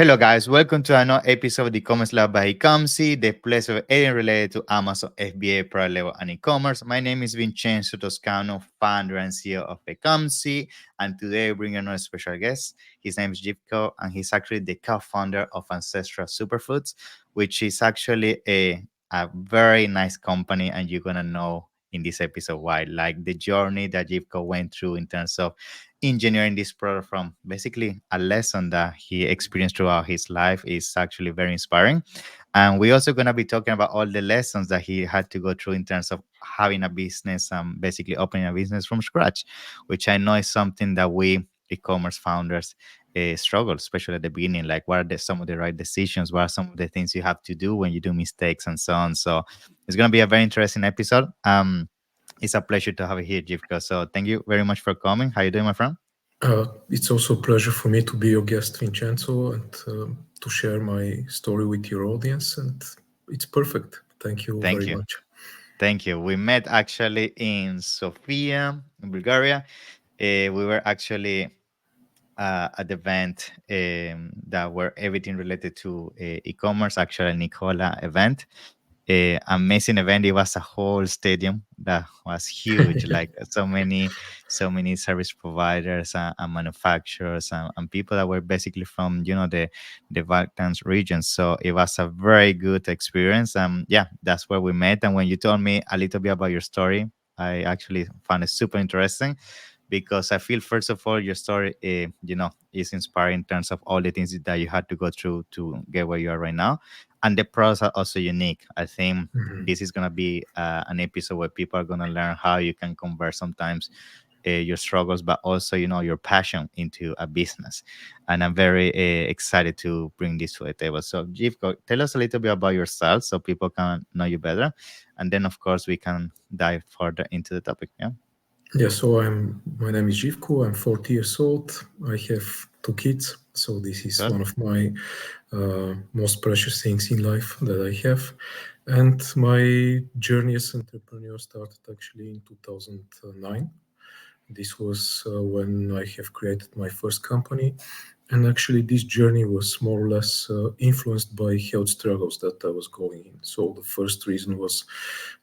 Hello, guys. Welcome to another episode of the e-commerce lab by Ecomcy, the place of everything related to Amazon, FBA, private label, and e-commerce. My name is Vincenzo Toscano, founder and CEO of Ecomcy, and today we bring another special guest. His name is Jivko, and he's actually the co-founder of Ancestral Superfoods, which is actually a very nice company, and you're gonna know in this episode why. Like the journey that Jivko went through in terms of engineering this product from basically a lesson that he experienced throughout his life is actually very inspiring. And we're also going to be talking about all the lessons that he had to go through in terms of having a business and basically opening a business from scratch, which I know is something that we e-commerce founders struggle, especially at the beginning. Like, what are some of the right decisions? What are some of the things you have to do when you do mistakes and so on? So it's going to be a very interesting episode. It's a pleasure to have you here, Jivko. So thank you very much for coming. How you doing, my friend? It's also a pleasure for me to be your guest, Vincenzo, and to share my story with your audience. And it's perfect. Thank you Thank very you. much. Thank you. We met actually in Sofia, in Bulgaria. We were actually at the event that were everything related to e-commerce, actually Nicola event. Amazing event. It was a whole stadium that was huge, like so many service providers and manufacturers and people that were basically from the Balkans region. So it was a very good experience. Yeah, that's where we met. And when you told me a little bit about your story, I actually found it super interesting because I feel, first of all, your story, is inspiring in terms of all the things that you had to go through to get where you are right now, and the pros are also unique. I think Mhm. this is gonna be an episode where people are gonna learn how you can convert sometimes your struggles, but also your passion into a business. And I'm very excited to bring this to the table. So, Jivko, tell us a little bit about yourself so people can know you better, and then of course we can dive further into the topic. Yeah. Yeah, my name is Jivko. I'm 40 years old. I have two kids. So this is Good. one of my most precious things in life that I have. And my journey as entrepreneur started actually in 2009. This was when I have created my first company. And actually, this journey was more or less influenced by health struggles that I was going in. So the first reason was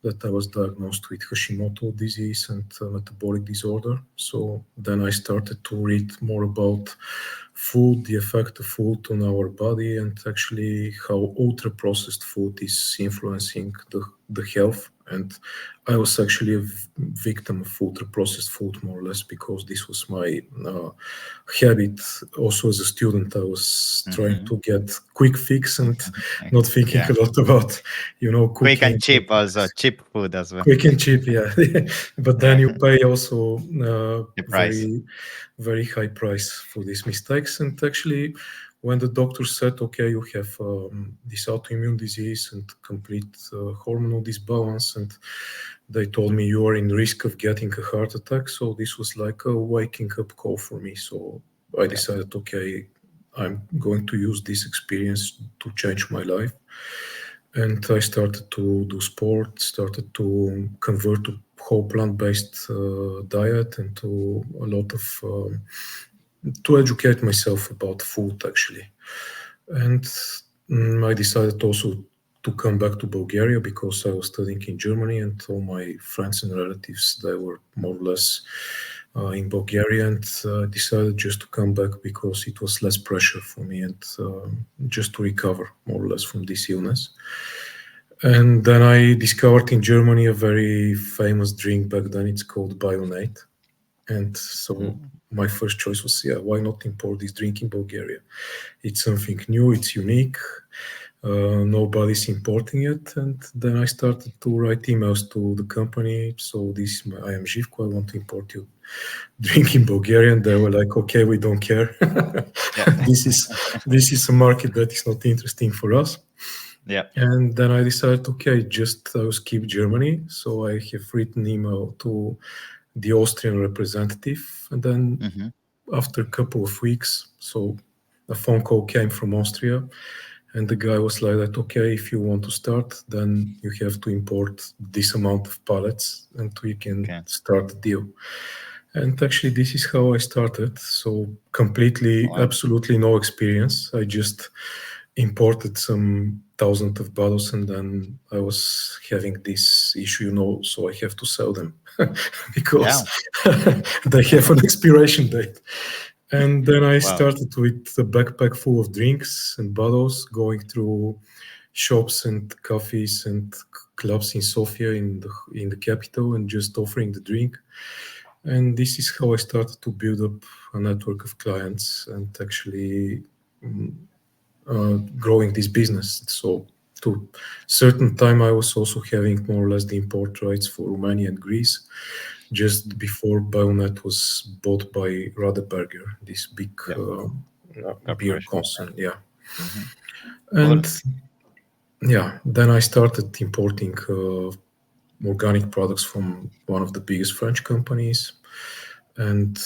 that I was diagnosed with Hashimoto disease and metabolic disorder. So then I started to read more about food, the effect of food on our body, and actually how ultra processed food is influencing the health. And I was actually a victim of ultra processed food, more or less, because this was my habit. Also, as a student, I was trying Hmm. to get quick fix and not thinking Yeah. a lot about, Quick cooking. and cheap also, cheap food as well. Quick and cheap, yeah. But then Yeah, you pay also the price. very, very high price for these mistakes. And actually, when the doctor said, okay, you have this autoimmune disease and complete hormonal disbalance, and they told me you are in risk of getting a heart attack. So this was like a waking up call for me. So I Yeah. decided, okay, I'm going to use this experience to change my life. And I started to do sport, started to convert to whole plant-based diet and to a lot of to educate myself about food actually. And I decided also to come back to Bulgaria because I was studying in Germany and all my friends and relatives, they were more or less in Bulgaria, and decided just to come back because it was less pressure for me and just to recover more or less from this illness. And then I discovered in Germany a very famous drink back then. It's called Bionate. And so Mhm. my first choice was, yeah, why not import this drink in Bulgaria? It's something new, it's unique. Nobody's importing it. And then I started to write emails to the company. So I am Živko, I want to import your drink in Bulgaria. And they were like, okay, we don't care. Yeah. this is this is a market that is not interesting for us. Yeah. And then I decided, okay, just I will skip Germany. So I have written email to the Austrian representative. And then Hmm. after a couple of weeks, so a phone call came from Austria. And the guy was like that, okay, if you want to start, then you have to import this amount of pallets and we can Okay. start the deal. And actually, this is how I started. So, completely, Wow. absolutely no experience. I just imported some thousands of bottles, and then I was having this issue, so I have to sell them Yeah. because they have an expiration date. And then I Wow. started with a backpack full of drinks and bottles, going through shops and cafes and clubs in Sofia, in the capital, and just offering the drink. And this is how I started to build up a network of clients and actually mm, growing this business. So to certain time, I was also having more or less the import rights for Romania and Greece, just before Bionet was bought by Radeberger, this big Yeah. beer Corporation. concern. Yeah, Hmm. Cool. and yeah, then I started importing organic products from one of the biggest French companies, and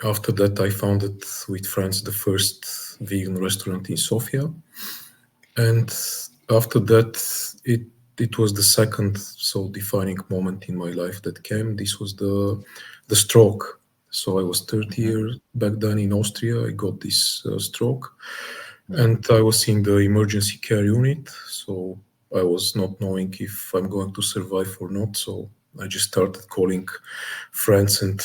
after that, I founded with friends the first vegan restaurant in Sofia. And after that, it it was the second so defining moment in my life that came. This was the stroke. So I was 30 Hmm. years back then in Austria. I got this stroke, Yeah. and I was in the emergency care unit. So I was not knowing if I'm going to survive or not. So I just started calling friends and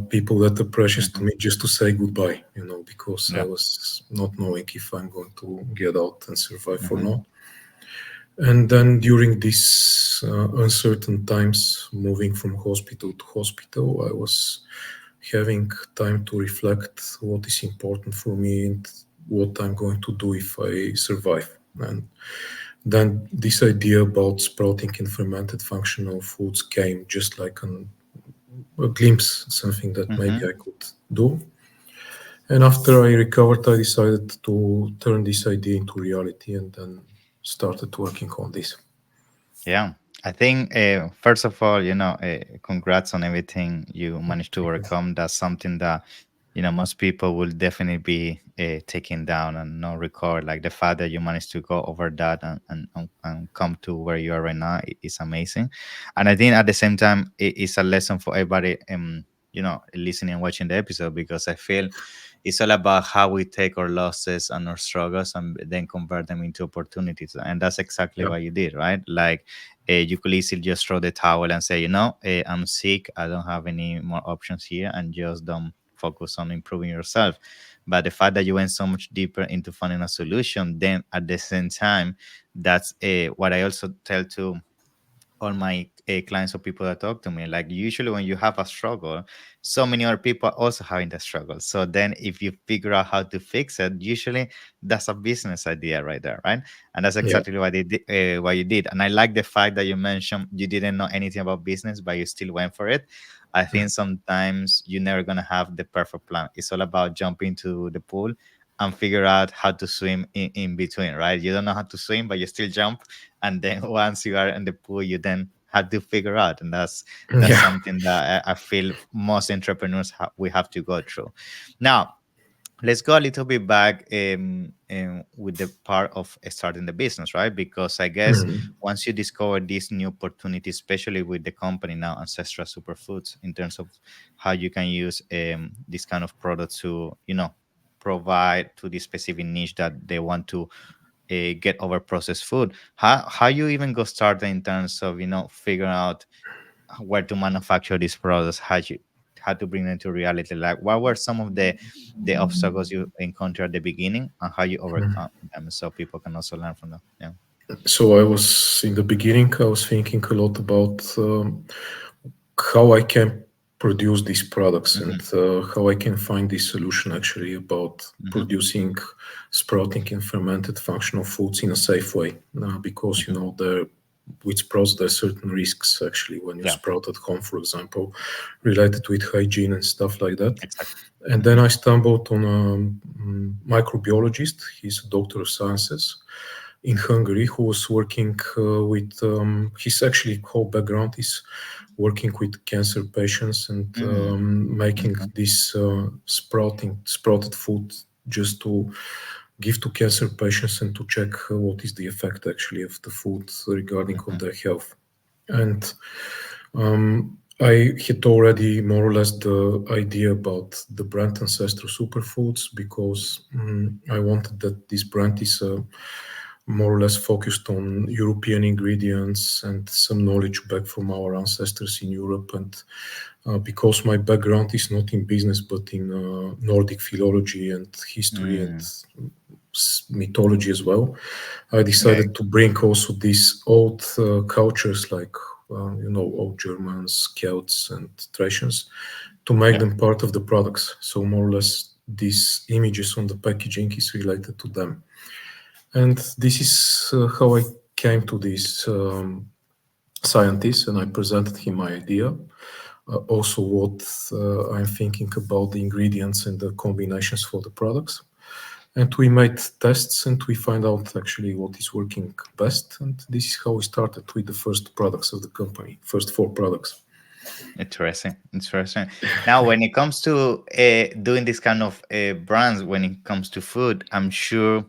people that are precious to Hmm. me just to say goodbye, because I Yeah. was not knowing if I'm going to get out and survive or Hmm. not. And then during these uncertain times, moving from hospital to hospital, I was having time to reflect what is important for me and what I'm going to do if I survive. And then this idea about sprouting and fermented functional foods came just like a glimpse, something that maybe Hmm. I could do. And after I recovered, I decided to turn this idea into reality and then started working on this. Yeah. I think, first of all, congrats on everything you managed to Thank you. overcome. That's something that, most people will definitely be taking down and not record. Like the fact that you managed to go over that and come to where you are right now is amazing. And I think at the same time, it's a lesson for everybody, listening and watching the episode, because I feel it's all about how we take our losses and our struggles and then convert them into opportunities. And that's exactly Yeah. what you did, right? Like, you could easily just throw the towel and say, I'm sick, I don't have any more options here, and just don't focus on improving yourself. But the fact that you went so much deeper into finding a solution, then at the same time, that's what I also tell to all my clients or people that talk to me. Like, usually when you have a struggle, so many other people are also having the struggle. So then if you figure out how to fix it, usually that's a business idea right there, right? And that's Yeah. exactly what you did. And I like the fact that you mentioned you didn't know anything about business, but you still went for it. I think sometimes you're never going to have the perfect plan. It's all about jumping into the pool and figure out how to swim in between, right? You don't know how to swim, but you still jump, and then once you are in the pool, you then have to figure out. And that's Yeah. something that I feel most entrepreneurs we have to go through. Now, let's go a little bit back, with the part of starting the business, right? Because I guess Mhm. once you discover this new opportunity, especially with the company now, Ancestral Superfoods, in terms of how you can use this kind of product to, provide to this specific niche that they want to get over processed food. How you even go started in terms of, figuring out where to manufacture these products, how to bring them to reality? Like, what were some of the obstacles you encountered at the beginning, and how you overcome them, so people can also learn from them? Yeah. So I was in the beginning, I was thinking a lot about how I can produce these products and Hmm. how I can find this solution actually about Hmm. producing sprouting and fermented functional foods in a safe way. Because Hmm. there with sprouts there are certain risks actually when you Yeah. sprout at home, for example, related with hygiene and stuff like that. Exactly. And then Hmm. I stumbled on a microbiologist. He's a doctor of sciences in Hungary who was working with. His actually whole background is working with cancer patients and Mm. making Hmm. this sprouted food just to give to cancer patients and to check what is the effect actually of the food regarding on Hmm. their health. And um, I had already more or less the idea about the brand Ancestral Superfoods because I wanted that this brand is more or less focused on European ingredients and some knowledge back from our ancestors in Europe. And because my background is not in business but in Nordic philology and history and Mm, mythology as well, I okay. decided to bring also these old cultures like old Germans, Celts, and Thracians to make Yeah. them part of the products. So more or less, these images on the packaging is related to them. And this is how I came to this scientist, and I presented him my idea. Also, what I'm thinking about the ingredients and the combinations for the products. And we made tests and we find out actually what is working best. And this is how we started with the first products of the company, first four products. Interesting. Interesting. Now, when it comes to doing this kind of brands, when it comes to food, I'm sure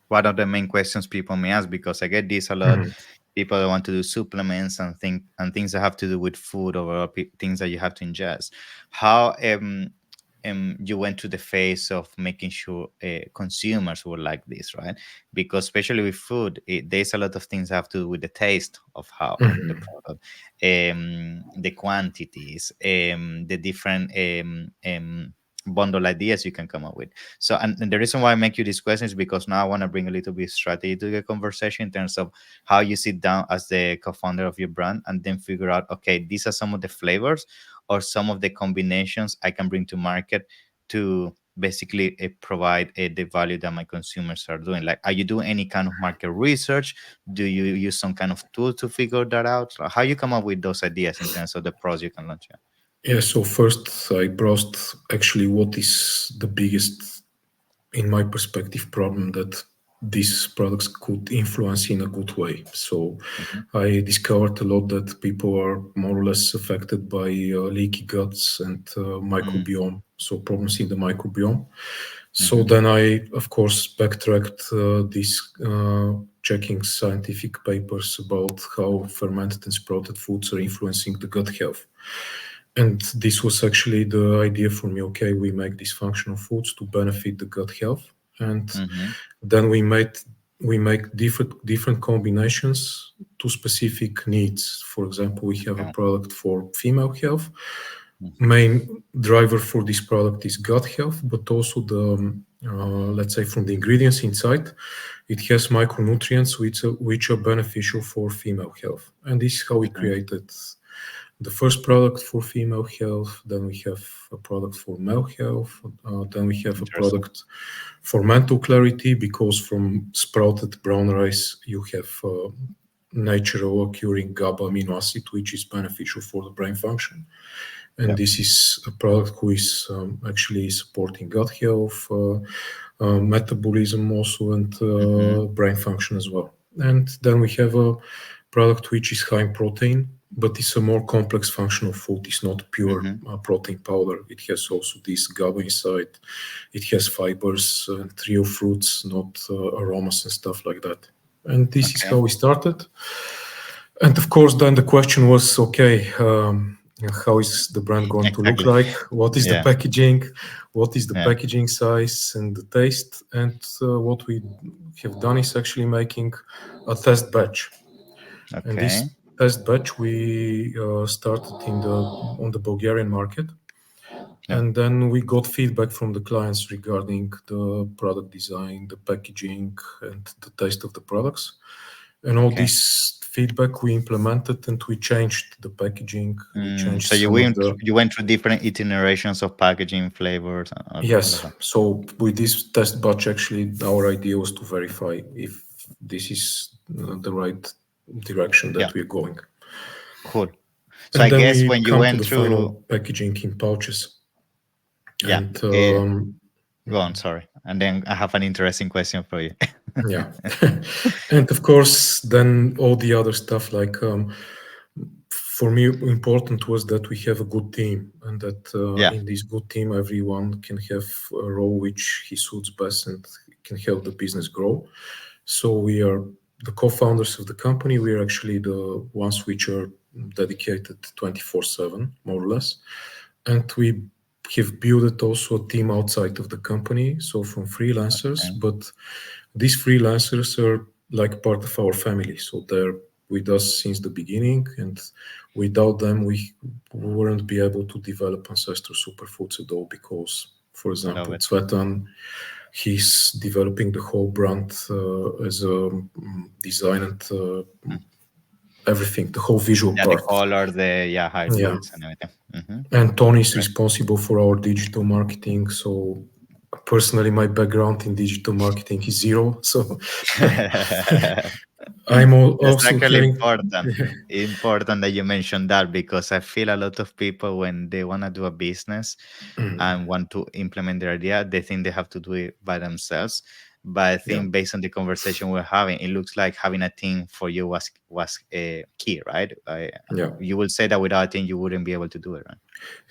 one of the main questions people may ask, because I get this a lot, Mhm. people that want to do supplements and things that have to do with food, or things that you have to ingest. How you went to the phase of making sure consumers will like this, right? Because especially with food, there's a lot of things that have to do with the taste of how of the Mhm. product, the quantities, the different bundle ideas you can come up with. So, and the reason why I make you this question is because now I want to bring a little bit of strategy to the conversation in terms of how you sit down as the co-founder of your brand and then figure out, okay, these are some of the flavors or some of the combinations I can bring to market to basically provide the value that my consumers are doing. Like, are you doing any kind of market research? Do you use some kind of tool to figure that out? So how you come up with those ideas in terms of the pros you can launch? Yeah, so first I browsed actually what is the biggest, in my perspective, problem that these products could influence in a good way. So Mm-hmm, I discovered a lot that people are more or less affected by leaky guts and microbiome, so problems in the microbiome. So mm-hmm, then I, of course, backtracked this, checking scientific papers about how fermented and sprouted foods are influencing the gut health. And this was actually the idea for me. Okay, we make these functional foods to benefit the gut health, and mm-hmm. then we make different combinations to specific needs. For example, we have a Okay. product for female health. Mm-hmm, Main driver for this product is gut health, but also the let's say from the ingredients inside, it has micronutrients which are beneficial for female health. And this is how we mm-hmm. created the first product for female health, then we have a product for male health, then we have a Interesting. product for mental clarity, because from sprouted brown rice you have natural occurring GABA amino acid, which is beneficial for the brain function. And Yeah. this is a product who is actually supporting gut health, metabolism also, and Mm-hmm. brain function as well. And then we have a product which is high in protein, but it's a more complex functional food. It's not pure Mm-hmm. protein powder. It has also this GABA inside. It has fibers and real fruits, not aromas and stuff like that. And this is Okay. how we started. And of course, then the question was, okay, how is the brand going to look Exactly. like? What is the Yeah. packaging? What is the Yeah. packaging size and the taste? And what we have done is actually making a test batch. And Okay. this test batch we started in the on the Bulgarian market, Yeah. and then we got feedback from the clients regarding the product design, the packaging, and the taste of the products. And all Okay. this feedback we implemented, and we changed the packaging. We changed So you some of went the. you went through different iterations of packaging flavors and all of Yes. that. So with this test batch, actually, our idea was to verify if this is the right direction Yeah. that we're going. Cool. So And I then guess we when you come to went the through, final packaging in pouches. yeah. And Go on. Sorry. And then I have an interesting question for you. yeah. And of course, then all the other stuff like for me, important was that we have a good team, and that Yeah. in this good team, everyone can have a role which he suits best and can help the business grow. So we are the co-founders of the company. We are actually the ones which are dedicated 24/7, more or less. And we have built also a team outside of the company, so from freelancers, Okay. but these freelancers are like part of our family, so they're with us since the beginning, and without them, we wouldn't be able to develop Ancestral Superfoods at all because, for Love example, it. Tsvetan, he's developing the whole brand as a design and Mm. everything, the whole visual Yeah, the part. color, the yeah, how it Yeah. looks and everything. And Tony is Great. responsible for our digital marketing. So personally, my background in digital marketing is zero. So That's also actually having, important. Important that you mentioned that because I feel a lot of people when they want to do a business and want to implement their idea, they think they have to do it by themselves. But I yeah, think based on the conversation we're having, it looks like having a team for you was key, right? yeah. You will say that without a team, you wouldn't be able to do it, right?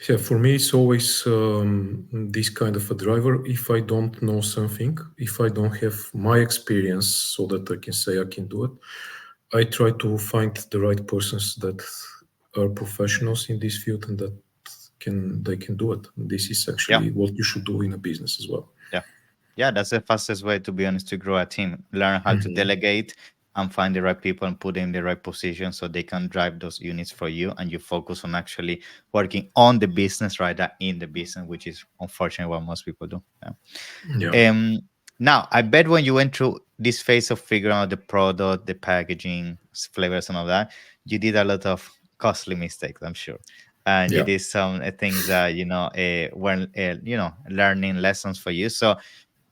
Yeah, for me, it's always this kind of a driver. If I don't know something, if I don't have my experience so that I can say I can do it, I try to find the right persons that are professionals in this field and that they can do it. This is Yeah, actually what you should do in a business as well. yeah. Yeah, that's the fastest way, to be honest, to grow a team. Learn how to delegate and find the right people and put them in the right position so they can drive those units for you. And you focus on actually working on the business rather than in the business, which is unfortunately what most people do. Yeah. Yeah. Now, I bet when you went through this phase of figuring out the product, the packaging, flavors, and all that, you did a lot of costly mistakes, I'm sure. And you Yeah. did some things that, were, learning lessons for you. So,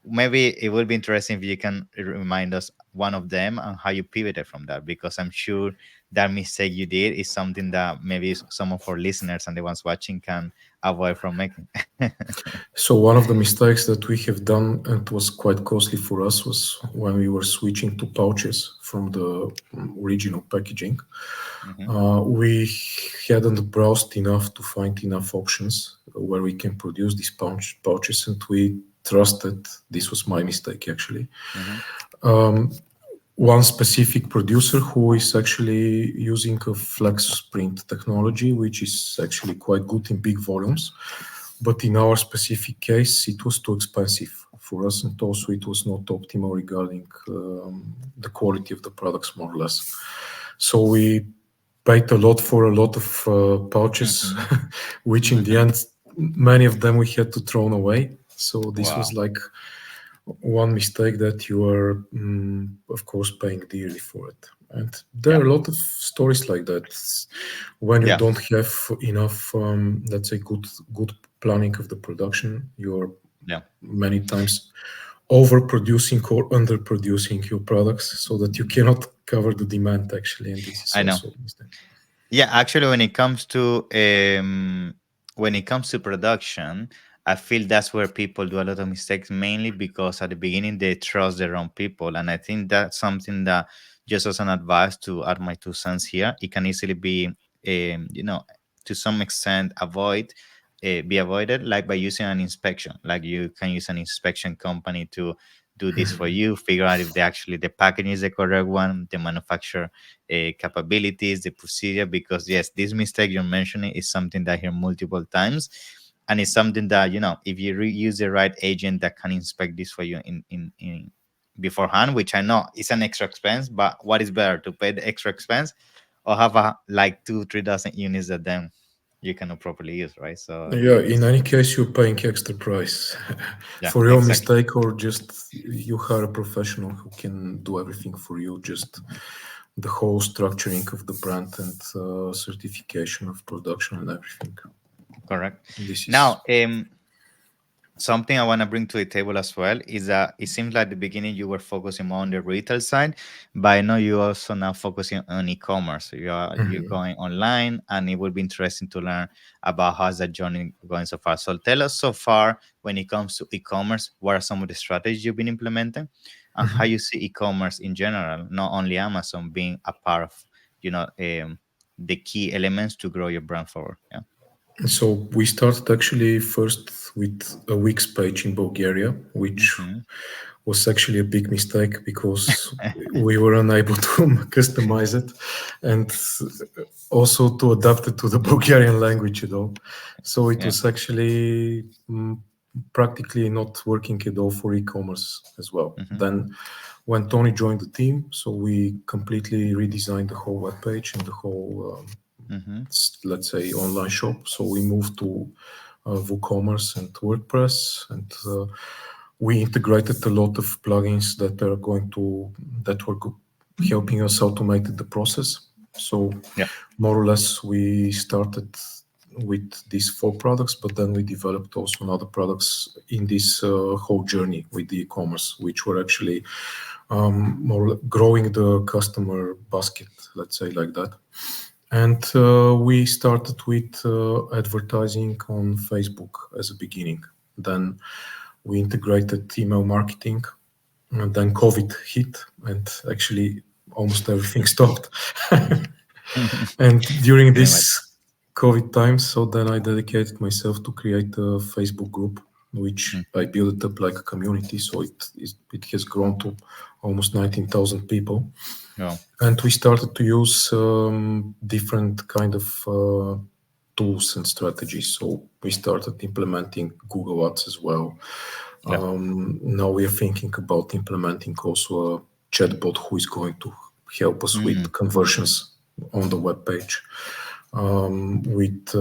maybe it would be interesting if you can remind us one of them and how you pivoted from that, because I'm sure that mistake you did is something that maybe some of our listeners and the ones watching can avoid from making. So one of the mistakes that we have done and was quite costly for us was when we were switching to pouches from the original packaging. Hmm. We hadn't browsed enough to find enough options where we can produce these pouches, and we trusted. This was my mistake actually. Hmm. One specific producer who is actually using a flex print technology, which is actually quite good in big volumes. But in our specific case, it was too expensive for us, and also it was not optimal regarding the quality of the products, more or less. So we paid a lot for a lot of pouches, Hmm. which in the end, many of them we had to throw away. So this Wow. was like one mistake that you are, of course, paying dearly for it. And there Yeah. are a lot of stories like that. When you Yeah. don't have enough, let's say, good planning of the production, you're Yeah. many times overproducing or underproducing your products so that you cannot cover the demand actually, and this is I know. also a mistake. Yeah, actually, when it comes to production, I feel that's where people do a lot of mistakes, mainly because at the beginning they trust their own people, and I think that's something that, just as an advice to add my 2 cents here, it can easily be, to some extent, be avoided, like by using an inspection. Like you can use an inspection company to do this for you, figure out if the packaging is the correct one, the manufacturer capabilities, the procedure. Because yes, this mistake you're mentioning is something that I hear multiple times, and it's something that, if you use the right agent that can inspect this for you in beforehand, which I know is an extra expense, but what is better, to pay the extra expense or have a like 2-3 dozen units that then you cannot properly use, right? So Yeah, in it's any case, you're paying extra price yeah, for your exactly. mistake, or just you hire a professional who can do everything for you, just the whole structuring of the brand and certification of production and everything. Correct. This is. Now, something I want to bring to the table as well is that it seems like at the beginning you were focusing more on the retail side, but I know you also now focusing on e-commerce. So you're Mhm. going online, and it would be interesting to learn about how's that journey going so far. So tell us so far, when it comes to e-commerce, what are some of the strategies you've been implementing, and how Mhm. you see e-commerce in general, not only Amazon, being a part of the key elements to grow your brand forward. Yeah. So we started actually first with a Wix page in Bulgaria, which Hmm. was actually a big mistake because we were unable to customize it and also to adapt it to the Bulgarian language at all. So it Yeah. was actually practically not working at all for e-commerce as well. Hmm. Then when Tony joined the team, so we completely redesigned the whole web page and the whole Hmm. let's say online shop. So we moved to WooCommerce and WordPress, and we integrated a lot of plugins that were helping us automate the process. So Yeah. more or less, we started with these four products, but then we developed also other products in this whole journey with the e-commerce, which were actually more growing the customer basket, let's say like that. And we started with advertising on Facebook as a beginning. Then we integrated email marketing. And then COVID hit, and actually almost everything stopped. And during Pretty much. this COVID times, so then I dedicated myself to create a Facebook group, which I Mhm. built up like a community. So it has grown to almost 19,000 people, Yeah. and we started to use different kind of tools and strategies. So we started implementing Google Ads as well. Yeah. Now we are thinking about implementing also a chatbot who is going to help us with Mm. conversions on the web page. With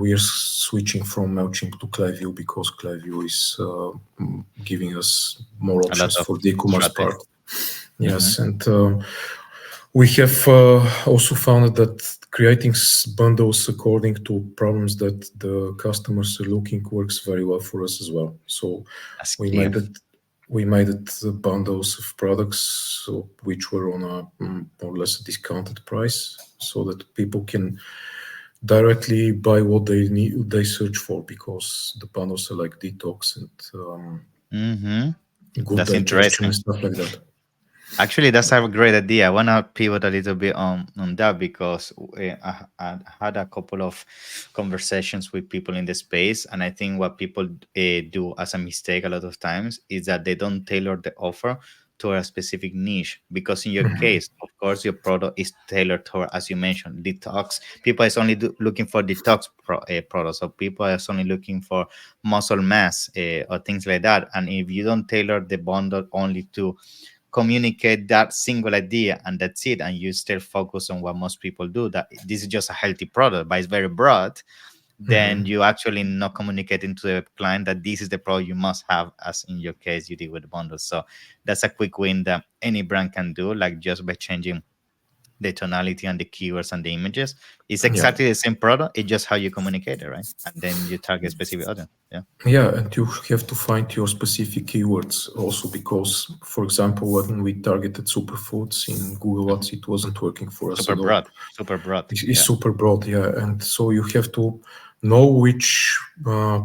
We are switching from Mailchimp to Klaviyo because Klaviyo is giving us more A lot options of for the e-commerce strategy. part. Hmm. Yes, and we have also found that creating bundles according to problems that the customers are looking works very well for us as well. So That's we key. made it we made it bundles of products so, which were on a more or less a discounted price, so that people can directly buy what they search for, because the bundles are like detox and Hmm. good That's digestion and interesting. stuff like that. Actually, that's a great idea. I want to pivot a little bit on that because I had a couple of conversations with people in the space, and I think what people do as a mistake a lot of times is that they don't tailor the offer to a specific niche. Because in your case, of course, your product is tailored toward, as you mentioned, detox. People is only looking for detox products, or people is only looking for muscle mass or things like that. And if you don't tailor the bundle only to communicate that single idea and that's it, and you still focus on what most people do, that this is just a healthy product but it's very broad, then Mhm. you actually not communicating to the client that this is the product you must have, as in your case you did with the bundle. So that's a quick win that any brand can do, like just by changing the tonality and the keywords and the images. It's Yeah. exactly the same product, it's just how you communicate it, right? And then you target specific audience. Yeah. Yeah, and you have to find your specific keywords also, because, for example, when we targeted superfoods in Google Mhm. Ads, it wasn't working for us Super at all. broad. Super broad. It's Yeah. super broad, yeah, and so you have to know which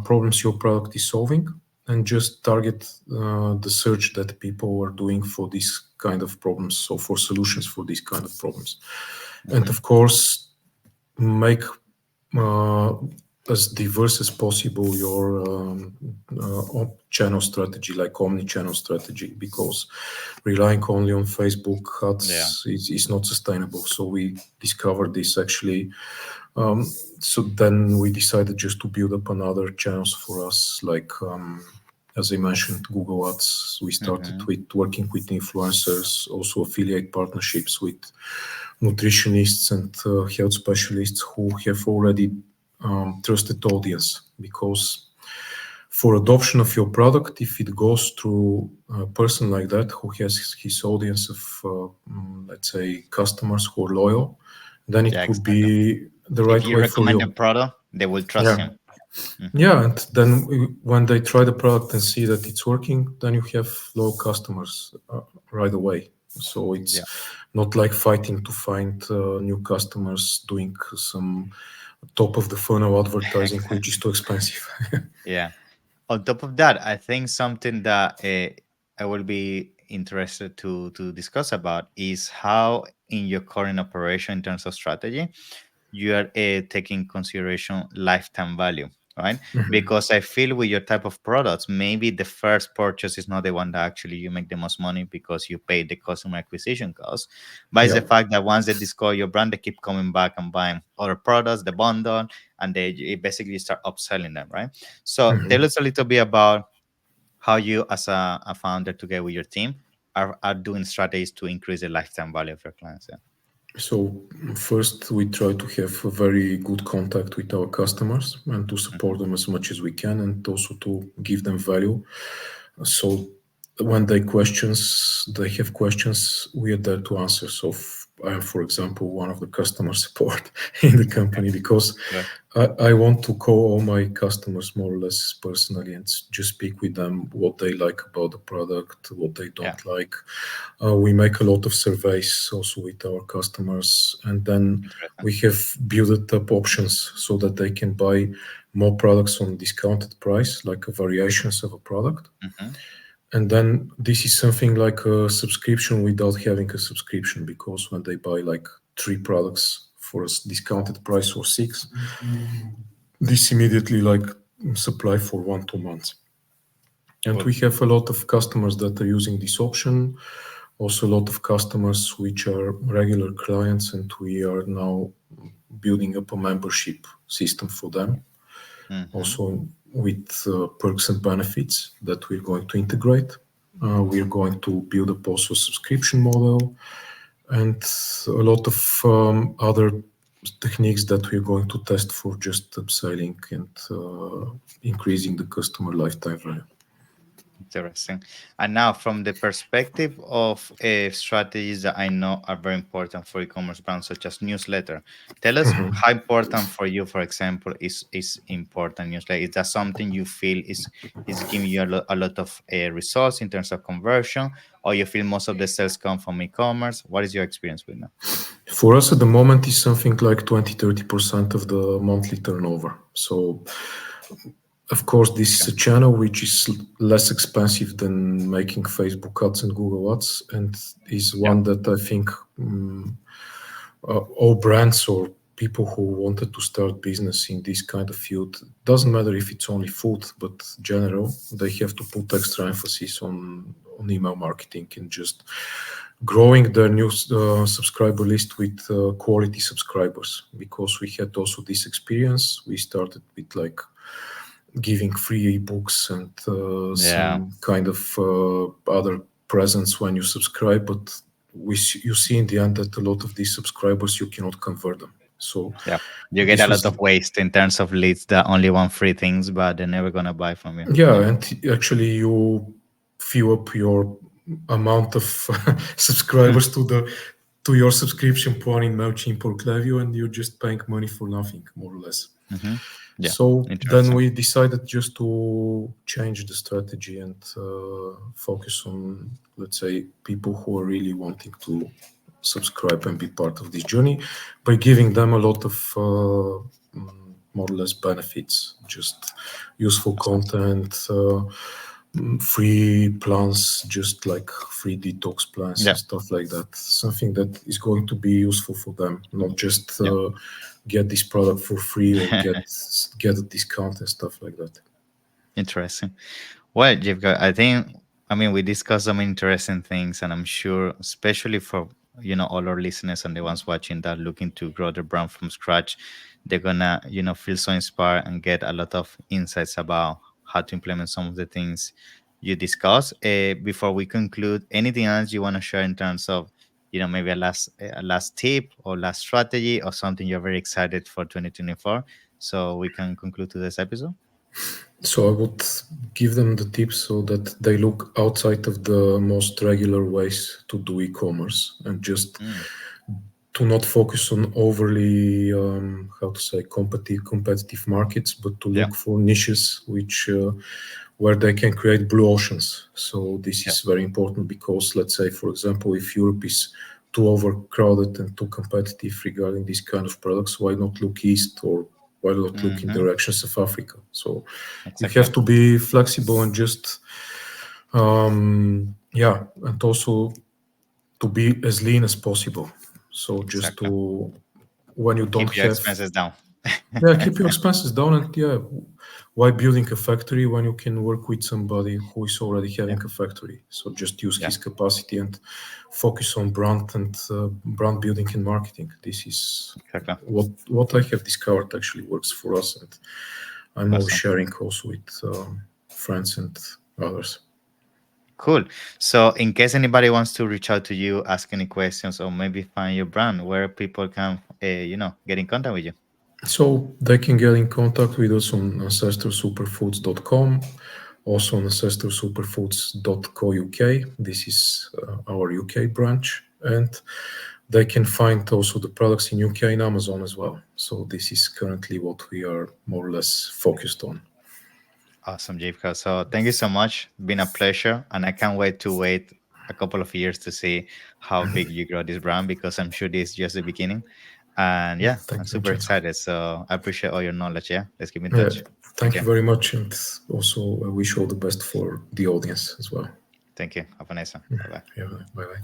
problems your product is solving, and just target the search that people are doing for these kind of problems, so for solutions for these kind of problems. And Hmm. of course, make uh, as diverse as possible your channel strategy, like omni-channel strategy, because relying only on Facebook Yeah. ads is not sustainable. So we discovered this actually. Um, so then we decided just to build up another channels for us, like as I mentioned, Google Ads. We started Hmm. with working with influencers, also affiliate partnerships with nutritionists and health specialists who have already trusted audience, because for adoption of your product, if it goes through a person like that who has his audience of let's say customers who are loyal, then it Yeah, would exactly. be the If right you way for recommend a you. product, they will trust Yeah. him. Hmm. Yeah, and then when they try the product and see that it's working, then you have low customers right away. So it's Yeah. not like fighting to find new customers doing some top of the funnel advertising, which is too expensive. Yeah. On top of that, I think something that I will be interested to discuss about is how, in your current operation in terms of strategy, you are taking consideration lifetime value. right? Because I feel with your type of products, maybe the first purchase is not the one that actually you make the most money because you pay the customer acquisition cost, but it's Yeah. the fact that once they discover your brand, they keep coming back and buying other products, the bundle, and they basically start upselling them, right? So tell us a little bit about how you, as a founder, together with your team, are doing strategies to increase the lifetime value of your clients. Yeah. So first, we try to have a very good contact with our customers and to support Mhm. them as much as we can, and also to give them value. So when they have questions, we are there to answer. So I am, for example, one of the customer support in the company because Yeah. I want to call all my customers more or less personally and just speak with them what they like about the product, what they Yeah. don't like. We make a lot of surveys also with our customers, and then Interesting. we have built up options so that they can buy more products on discounted price, like variations of a product. Hmm. And then this is something like a subscription without having a subscription, because when they buy like three products for a discounted price or six, this immediately like supply for 1 2 months. And Cool. we have a lot of customers that are using this option, also a lot of customers which are regular clients, and we are now building up a membership system for them, Hmm. also with perks and benefits that we're going to integrate. We're going to build up also a subscription model and a lot of other techniques that we're going to test for just upselling and increasing the customer lifetime value. Interesting. And now, from the perspective of strategies that I know are very important for e-commerce brands, such as newsletter, tell us how important for you, for example, is important newsletter. Is that something you feel is giving you a lot of results in terms of conversion, or you feel most of the sales come from e-commerce? What is your experience with that? For us at the moment is something like 20-30% of the monthly turnover. So of course, this is Okay. a channel which is less expensive than making Facebook ads and Google ads, and is Yeah. one that I think all brands or people who wanted to start business in this kind of field, doesn't matter if it's only food, but general, they have to put extra emphasis on email marketing and just growing their new subscriber list with quality subscribers. Because we had also this experience, we started with like giving free ebooks and Yeah. some kind of other presents when you subscribe, but you see in the end that a lot of these subscribers you cannot convert them. So Yeah. You get a this lot was, of waste in terms of leads that only want free things, but they're never gonna buy from you. yeah, Yeah. and actually you fill up your amount of subscribers to your subscription plan in Mailchimp or Klaviyo, and you're just paying money for nothing, more or less. Hmm. Yeah. So then Interesting. we decided just to change the strategy and focus on, let's say, people who are really wanting to subscribe and be part of this journey by giving them a lot of more or less benefits, just useful Awesome. content, free plans, just like free detox plans Yeah. and stuff like that. Something that is going to be useful for them, not just Yeah. get this product for free or get a discount and stuff like that. Interesting. Well, Jivka, I mean, we discussed some interesting things, and I'm sure, especially for all our listeners and the ones watching that looking to grow their brand from scratch, they're gonna feel so inspired and get a lot of insights about how to implement some of the things you discuss. Before we conclude, anything else you want to share in terms of maybe a last tip or last strategy or something you're very excited for 2024, so we can conclude today's episode. So I would give them the tips so that they look outside of the most regular ways to do e-commerce and just Mm, to not focus on overly how to say competitive markets, but to yeah. look for niches which where they can create blue oceans. So this Yeah. is very important because, let's say, for example, if Europe is too overcrowded and too competitive regarding these kind of products, why not look east, or why not look in Hmm. directions of Africa? So you Exactly. have to be flexible and just yeah, and also to be as lean as possible. So just Exactly. to, when you don't Keep your have, expenses down. yeah, keep your expenses down, and yeah, why building a factory when you can work with somebody who is already Yeah. having a factory? So just use Yeah. his capacity and focus on brand and brand building and marketing. This is Exactly. what I have discovered actually works for us, and I'm always Awesome. sharing also with friends and others. Cool. So, in case anybody wants to reach out to you, ask any questions, or maybe find your brand, where people can, get in contact with you. So they can get in contact with us on ancestralsuperfoods.com, also on ancestralsuperfoods.co.uk. This is our UK branch, and they can find also the products in UK and Amazon as well. So this is currently what we are more or less focused on. Awesome, Jivka. So, thank you so much. Been a pleasure, and I can't wait to wait a couple of years to see how big you grow this brand because I'm sure this is just the beginning. And yeah, Thank I'm you, super Vincenzo. excited. So, I appreciate all your knowledge. Yeah, let's keep in Yeah, touch. Thank thank you you. very much, and also I wish all the best for the audience as well. Thank you. Have a nice one. Bye bye. Yeah, bye bye.